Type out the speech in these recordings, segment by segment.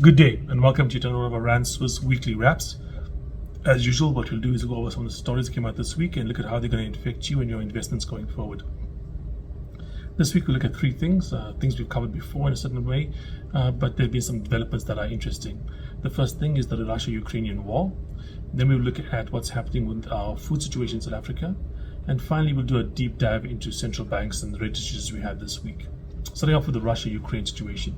Good day and welcome to another one of our Rand Swiss weekly wraps. As usual, what we'll do is go over some of the stories that came out this week and look at how they're going to affect you and your investments going forward. This week we'll look at three things, things we've covered before in a certain way, but there'll be some developments that are interesting. The first thing is the Russia-Ukrainian war. Then we'll look at what's happening with our food situation in South Africa. And finally, we'll do a deep dive into central banks and the rate decisions we had this week. Starting off with the Russia-Ukraine situation.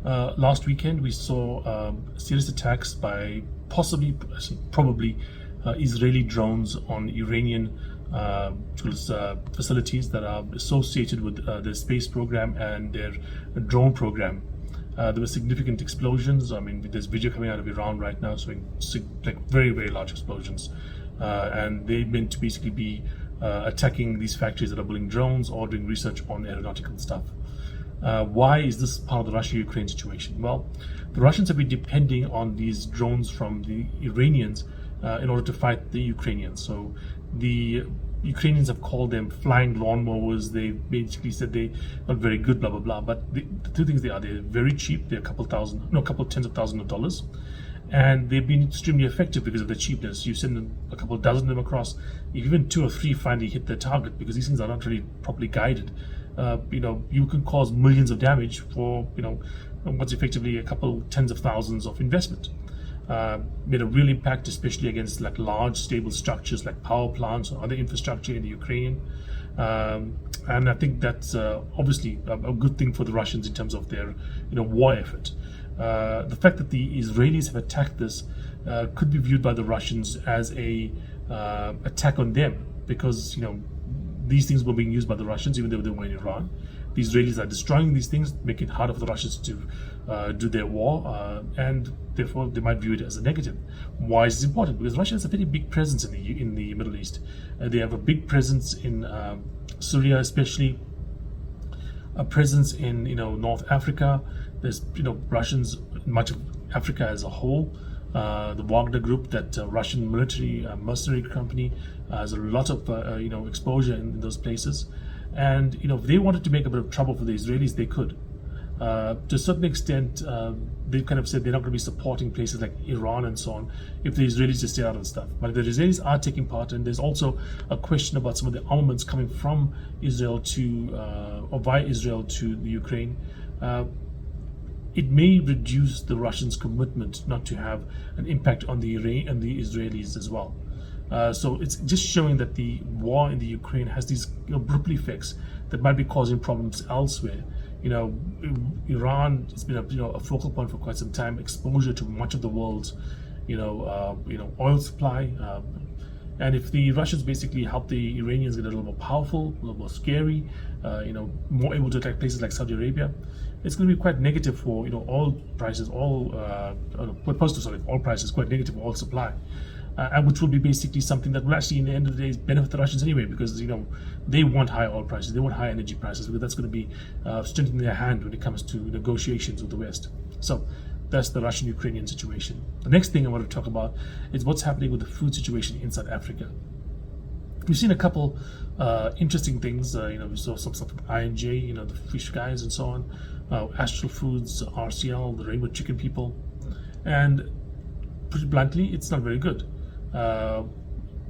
Last weekend, we saw serious attacks by probably Israeli drones on Iranian facilities that are associated with their space program and their drone program. There were significant explosions. I mean, there's video coming out of Iran right now showing like very, very large explosions. And they meant to basically be attacking these factories that are building drones or doing research on aeronautical stuff. Why is this part of the Russia-Ukraine situation? Well, the Russians have been depending on these drones from the Iranians in order to fight the Ukrainians. So the Ukrainians have called them flying lawnmowers. They basically said they're not very good, blah, blah, blah. But the two things they're very cheap. They're a couple tens of thousands of dollars. And they've been extremely effective because of the cheapness. You send a couple dozen of them across, if even two or three finally hit their target, because these things are not really properly guided. You can cause millions of damage for, what's effectively a couple tens of thousands of investment. Made a real impact, especially against like large stable structures like power plants or other infrastructure in the Ukraine. And I think that's obviously a good thing for the Russians in terms of their, war effort. The fact that the Israelis have attacked this could be viewed by the Russians as a attack on them, because these things were being used by the Russians even though they were in Iran. The Israelis are destroying these things, making it harder for the Russians to do their war, and therefore they might view it as a negative. Why is this important? Because Russia has a very big presence in the Middle East. They have a big presence in Syria, especially a presence in North Africa. There's Russians in much of Africa as a whole. The Wagner Group, that Russian military mercenary company, has a lot of exposure in those places. And if they wanted to make a bit of trouble for the Israelis, they could. To a certain extent, they've kind of said they're not going to be supporting places like Iran and so on if the Israelis just stay out of stuff. But if the Israelis are taking part, and there's also a question about some of the armaments coming from Israel or via Israel to the Ukraine, it may reduce the Russians' commitment not to have an impact on the Iran and the Israelis as well. So it's just showing that the war in the Ukraine has these ripple effects that might be causing problems elsewhere. Iran has been a focal point for quite some time. Exposure to much of the world's oil supply. And if the Russians basically help the Iranians get a little more powerful, a little more scary, more able to attack places like Saudi Arabia, it's going to be quite negative for oil prices, oil prices, quite negative for oil supply, and which will be basically something that will actually, in the end of the day, benefit the Russians anyway, because they want high oil prices, they want high energy prices, because that's going to be strengthening their hand when it comes to negotiations with the West. So that's the Russian-Ukrainian situation. The next thing I want to talk about is what's happening with the food situation in South Africa. We've seen a couple interesting things. We saw some stuff from INJ, the fish guys and so on, Astral Foods, RCL, the Rainbow Chicken people, and pretty bluntly, it's not very good.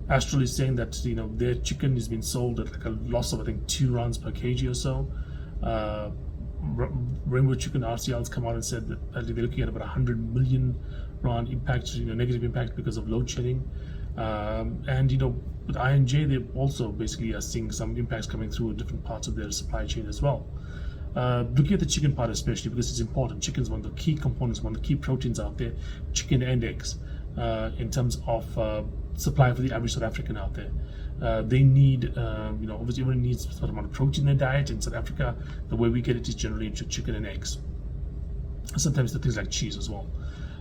Astral is saying that their chicken is being sold at like a loss of I think R2 per kg or so. Rainbow Chicken RCL's come out and said that they're looking at about 100 million rand impact, negative impact because of load shedding. And with INJ, they also basically are seeing some impacts coming through different parts of their supply chain as well. Looking at the chicken part especially, because it's important. Chicken is one of the key components, one of the key proteins out there, chicken and eggs, in terms of supply for the average South African out there. They need, obviously everyone needs a certain amount of protein in their diet. In South Africa, the way we get it is generally into chicken and eggs. Sometimes the things like cheese as well.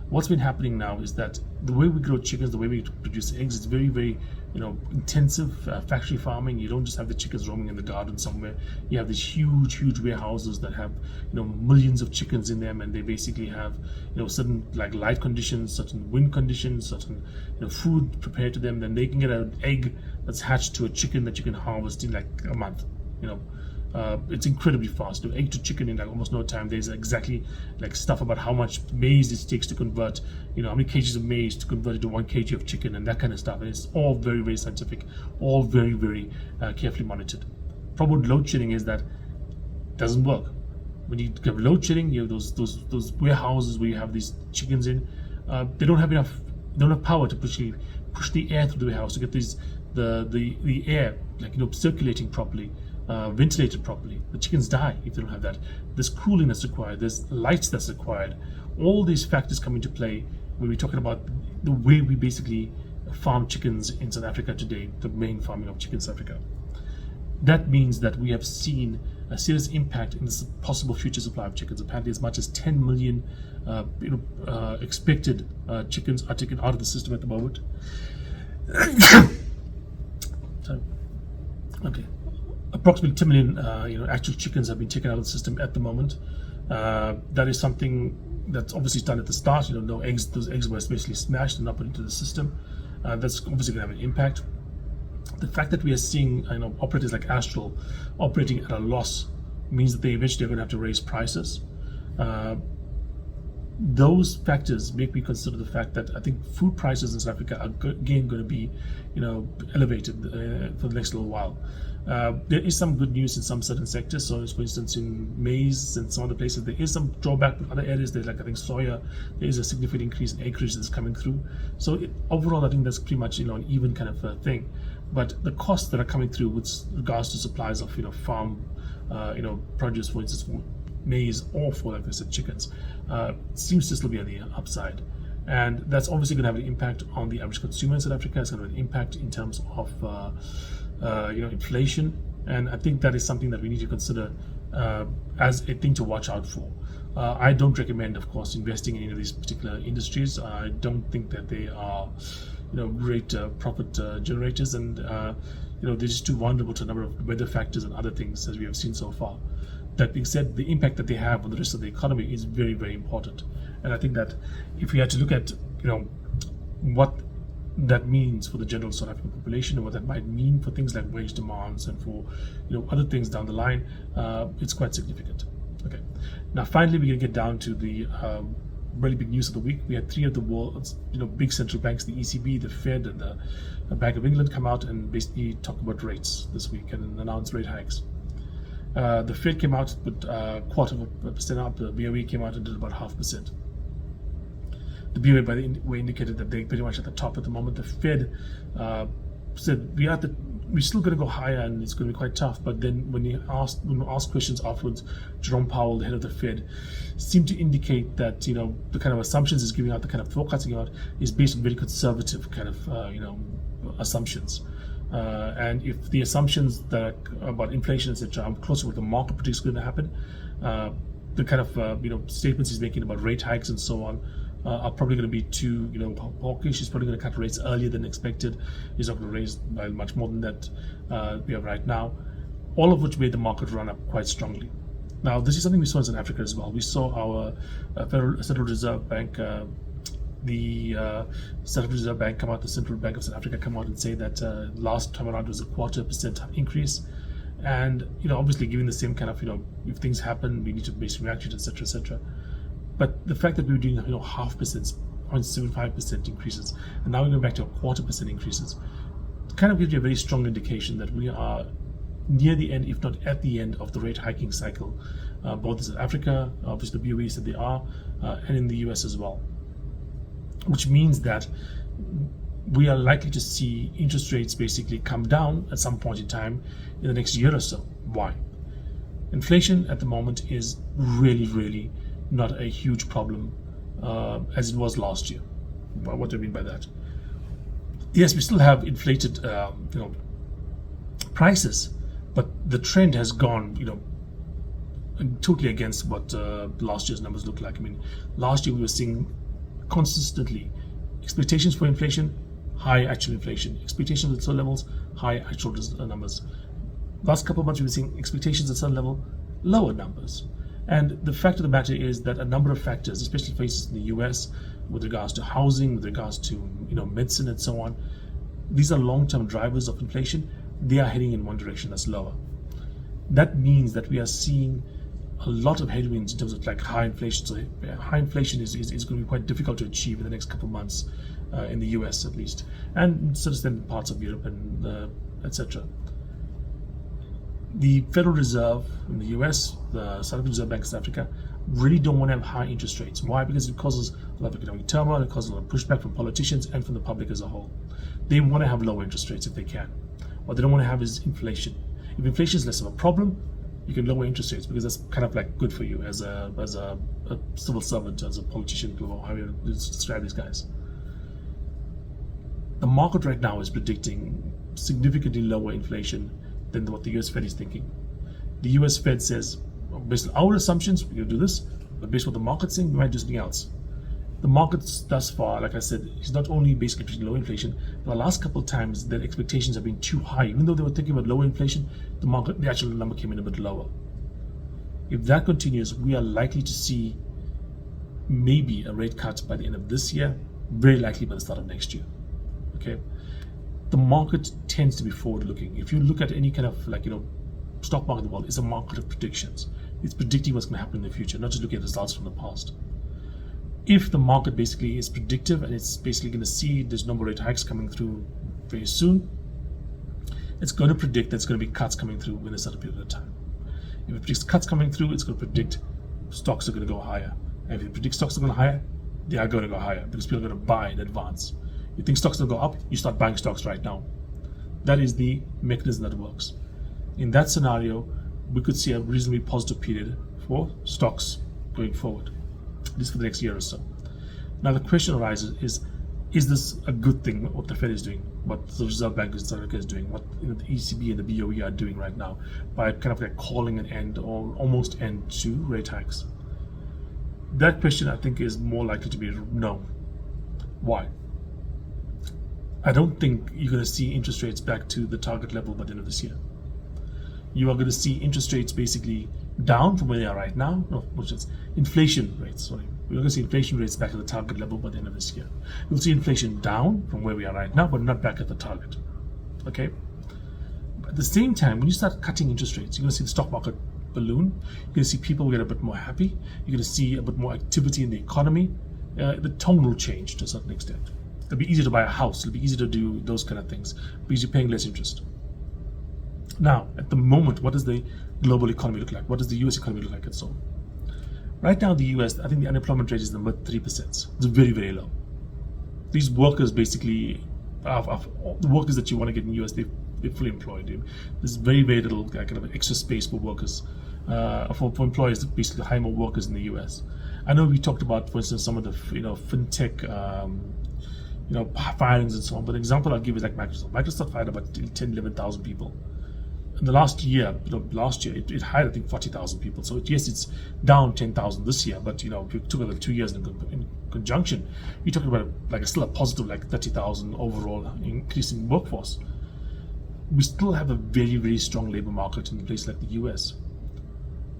What's been happening now is that the way we grow chickens, the way we produce eggs, is very, very, intensive factory farming. You don't just have the chickens roaming in the garden somewhere. You have these huge, huge warehouses that have, millions of chickens in them, and they basically have, certain like light conditions, certain wind conditions, certain, food prepared to them. Then they can get an egg that's hatched to a chicken that you can harvest in like a month. It's incredibly fast. Do egg to chicken in like almost no time. There's exactly like stuff about how much maize it takes to convert, how many kgs of maize to convert it to 1 kg of chicken and that kind of stuff. And it's all very, very scientific, all very, very carefully monitored. Problem with load shedding is that it doesn't work. When you have load shedding, you have those warehouses where you have these chickens in. They don't have power to push the air through the warehouse to get the air circulating properly, ventilated properly. The chickens die if they don't have that. There's cooling that's required. There's lights that's required. All these factors come into play when we're talking about the way we basically farm chickens in South Africa today, the main farming of chickens in South Africa. That means that we have seen a serious impact in the possible future supply of chickens. Apparently, as much as 10 million expected chickens are taken out of the system at the moment. So, okay, approximately 10 million actual chickens have been taken out of the system at the moment. That is something that's obviously done at the start. No eggs; those eggs were basically smashed and not put into the system. That's obviously going to have an impact. The fact that we are seeing operators like Astral operating at a loss means that they eventually are going to have to raise prices. Those factors make me consider the fact that I think food prices in South Africa are again going to be elevated for the next little while. There is some good news in some certain sectors. So, for instance, in maize and some other places, there is some drawback. With other areas, there's I think soya, there is a significant increase in acreage that's coming through. So overall, I think that's pretty much an even kind of thing. But the costs that are coming through with regards to supplies of farm produce, for instance, for maize or for, like I said, chickens, seems to still be on the upside. And that's obviously going to have an impact on the average consumer in South Africa. It's going to have an impact in terms of inflation, and I think that is something that we need to consider as a thing to watch out for. I don't recommend, of course, investing in any of these particular industries. I don't think that they are great profit generators, and they're just too vulnerable to a number of weather factors and other things, as we have seen so far. That being said, the impact that they have on the rest of the economy is very, very important. And I think that if we had to look at what that means for the general South African population and what that might mean for things like wage demands and for other things down the line, it's quite significant. Okay, now finally we're going to get down to the really big news of the week. We had three of the world's big central banks, the ECB, the Fed, and the Bank of England, come out and basically talk about rates this week and announce rate hikes. The Fed came out with 0.25% up. The BOE came out and did about 0.5%. The BOE, by the way, indicated that they're pretty much at the top at the moment. The Fed said we're still going to go higher and it's going to be quite tough. But then when we asked questions afterwards, Jerome Powell, the head of the Fed, seemed to indicate that the kind of assumptions he's giving out, the kind of forecasting out, is based on very conservative kind of assumptions. And if the assumptions that are about inflation, etc., are closer to what the market predicts is going to happen, the kind of statements he's making about rate hikes and so on are probably going to be too hawkish. He's probably going to cut rates earlier than expected. He's not going to raise by much more than that we have right now. All of which made the market run up quite strongly. Now, this is something we saw in South Africa as well. We saw our Federal Reserve Bank, the Central Reserve Bank come out, the Central Bank of South Africa come out and say that last time around was a 0.25% increase. And obviously giving the same kind of if things happen, we need to basically react to it, etc., etc. But the fact that we were doing 0.5%, 0.75% increases, and now we're going back to a 0.25% increases, kind of gives you a very strong indication that we are near the end, if not at the end, of the rate hiking cycle, both in South Africa, obviously the BOE said they are, and in the US as well. Which means that we are likely to see interest rates basically come down at some point in time in the next year or so. Why? Inflation at the moment is really, really not a huge problem as it was last year. What do I mean by that? Yes, we still have inflated prices, but the trend has gone totally against what last year's numbers look like. I mean, last year we were seeing consistently expectations for inflation, high actual inflation, expectations at certain levels, high actual numbers. Last couple of months we were seeing expectations at certain level, lower numbers. And the fact of the matter is that a number of factors, especially for instance in the US, with regards to housing, with regards to medicine and so on, these are long-term drivers of inflation. They are heading in one direction, that's lower. That means that we are seeing a lot of headwinds in terms of like high inflation. So high inflation is going to be quite difficult to achieve in the next couple of months in the US at least, and certain parts of Europe and etc. The Federal Reserve in the US, the South African Reserve Bank of South Africa, really don't want to have high interest rates. Why? Because it causes a lot of economic turmoil, it causes a lot of pushback from politicians and from the public as a whole. They want to have low interest rates if they can. What they don't want to have is inflation. If inflation is less of a problem, you can lower interest rates because that's kind of like good for you as a civil servant, as a politician, or how you describe these guys. The market right now is predicting significantly lower inflation than what the US Fed is thinking. The US Fed says, based on our assumptions, we're going to do this, but based on what the market's saying, we might do something else. The markets thus far, like I said, is not only basically predicting low inflation, but the last couple of times their expectations have been too high. Even though they were thinking about lower inflation, the actual number came in a bit lower. If that continues, we are likely to see maybe a rate cut by the end of this year, very likely by the start of next year. Okay, the market tends to be forward-looking. If you look at any kind of stock market in the world, it's a market of predictions. It's predicting what's going to happen in the future, not just looking at results from the past. If the market basically is predictive and it's basically going to see there's no more rate hikes coming through very soon, it's going to predict there's going to be cuts coming through within a certain period of time. If it predicts cuts coming through, it's going to predict stocks are going to go higher. And if it predicts stocks are going to go higher, they are going to go higher because people are going to buy in advance. You think stocks will go up, you start buying stocks right now. That is the mechanism that works. In that scenario, we could see a reasonably positive period for stocks going forward, at least for the next year or so. Now the question arises is this a good thing, what the Fed is doing, what the Reserve Bank of South Africa is doing, what the ECB and the BOE are doing right now by kind of like calling an end or almost end to rate hikes? That question I think is more likely to be no. Why? I don't think you're going to see interest rates back to the target level by the end of this year. You are going to see interest rates basically down from where they are right now. No, which is inflation rates. Sorry, we're going to see inflation rates back at the target level by the end of this year. We'll see inflation down from where we are right now, but not back at the target. Okay. But at the same time, when you start cutting interest rates, you're going to see the stock market balloon. You're going to see people get a bit more happy. You're going to see a bit more activity in the economy. The tone will change to a certain extent. It'll be easier to buy a house. It'll be easier to do those kind of things because you're paying less interest. Now, at the moment, what does the global economy look like? What does the US economy look like? And so, right now, the US, I think the unemployment rate is number 3%. It's very, very low. These workers basically, the workers that you want to get in the US, they're fully employed. There's very, very little kind of extra space for workers, for employers to basically hire more workers in the US. I know we talked about, for instance, some of the fintech firings and so on. But an example I'll give is like Microsoft. Microsoft fired about 11,000 people. In the last year, it hired I think 40,000 people. So yes, it's down 10,000 this year. But if you took it 2 years in conjunction, you're talking about still a positive 30,000 overall increase in workforce. We still have a very, very strong labor market in a place like the US.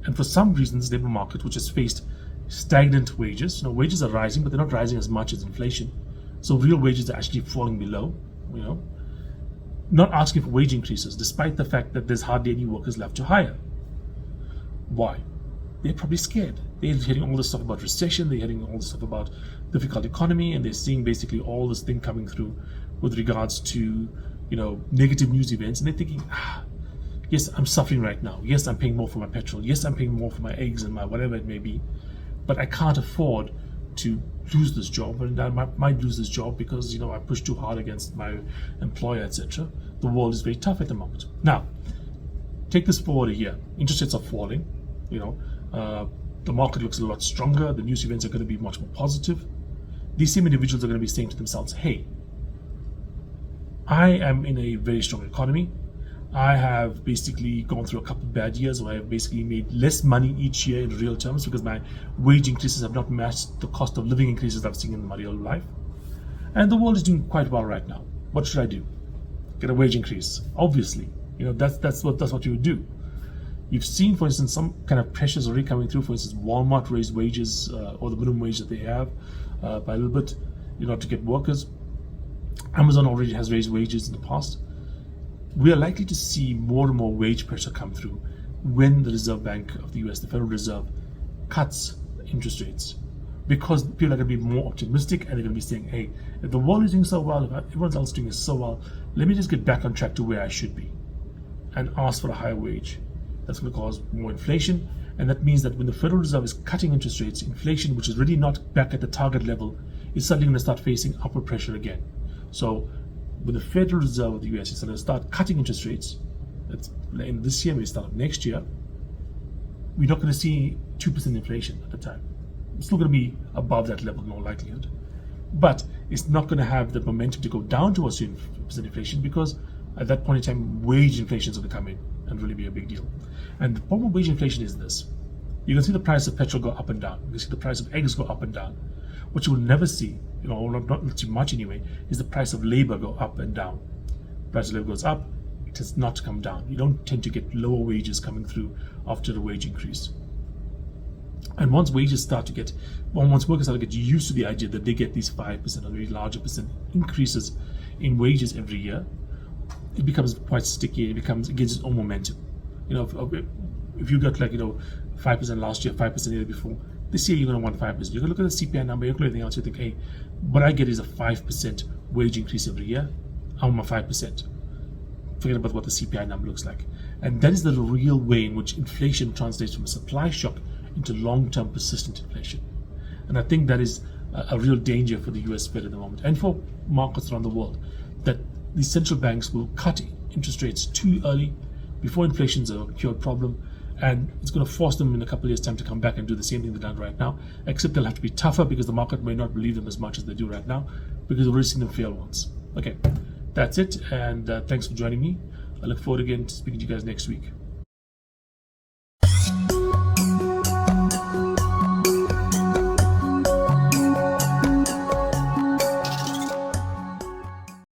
And for some reason, this labor market, which has faced stagnant wages, wages are rising, but they're not rising as much as inflation. So real wages are actually falling below, not asking for wage increases, despite the fact that there's hardly any workers left to hire. Why? They're probably scared. They're hearing all this stuff about recession, they're hearing all this stuff about difficult economy, and they're seeing basically all this thing coming through with regards to, negative news events, and they're thinking, yes, I'm suffering right now. Yes, I'm paying more for my petrol. Yes, I'm paying more for my eggs and my whatever it may be, but I can't afford to lose this job, and I might lose this job because I pushed too hard against my employer, etc. The world is very tough at the moment. Now, take this forward a year. Interest rates are falling. The market looks a lot stronger. The news events are going to be much more positive. These same individuals are going to be saying to themselves, "Hey, I am in a very strong economy. I have basically gone through a couple of bad years where I've basically made less money each year in real terms because my wage increases have not matched the cost of living increases I've seen in my real life. And the world is doing quite well right now. What should I do? Get a wage increase? Obviously, that's what you would do. You've seen, for instance, some kind of pressures already coming through. For instance, Walmart raised wages or the minimum wage that they have by a little bit, to get workers. Amazon already has raised wages in the past. We are likely to see more and more wage pressure come through, when the Reserve Bank of the US, the Federal Reserve, cuts interest rates, because people are going to be more optimistic and they're going to be saying, hey, if the world is doing so well, if everyone else is doing so well, let me just get back on track to where I should be and ask for a higher wage. That's going to cause more inflation, and that means that when the Federal Reserve is cutting interest rates, inflation, which is really not back at the target level, is suddenly going to start facing upward pressure again. So when the Federal Reserve of the US is going to start cutting interest rates, that's in this year, maybe start of next year, we're not going to see 2% inflation at the time. It's still going to be above that level, no likelihood. But it's not going to have the momentum to go down towards 2% inflation, because at that point in time, wage inflation is going to come in and really be a big deal. And the problem with wage inflation is this. You can see the price of petrol go up and down. You can see the price of eggs go up and down. What you will never see, or not too much anyway, is the price of labor go up and down. The price of labor goes up, it does not come down. You don't tend to get lower wages coming through after the wage increase. And once workers start to get used to the idea that they get these 5% or maybe larger percent increases in wages every year, it becomes quite sticky. It gets its own momentum. If you got 5% last year, 5% the year before, this year you're going to want 5%. You're going to look at the CPI number, you're going to look at everything else, you think, hey, what I get is a 5% wage increase every year. I want my 5%. Forget about what the CPI number looks like. And that is the real way in which inflation translates from a supply shock into long-term persistent inflation. And I think that is a real danger for the US Fed at the moment, and for markets around the world, that these central banks will cut interest rates too early before inflation is a cured problem, and it's going to force them in a couple of years' time to come back and do the same thing they've done right now, except they'll have to be tougher because the market may not believe them as much as they do right now, because we've already seen them fail once. Okay, that's it, and thanks for joining me. I look forward again to speaking to you guys next week.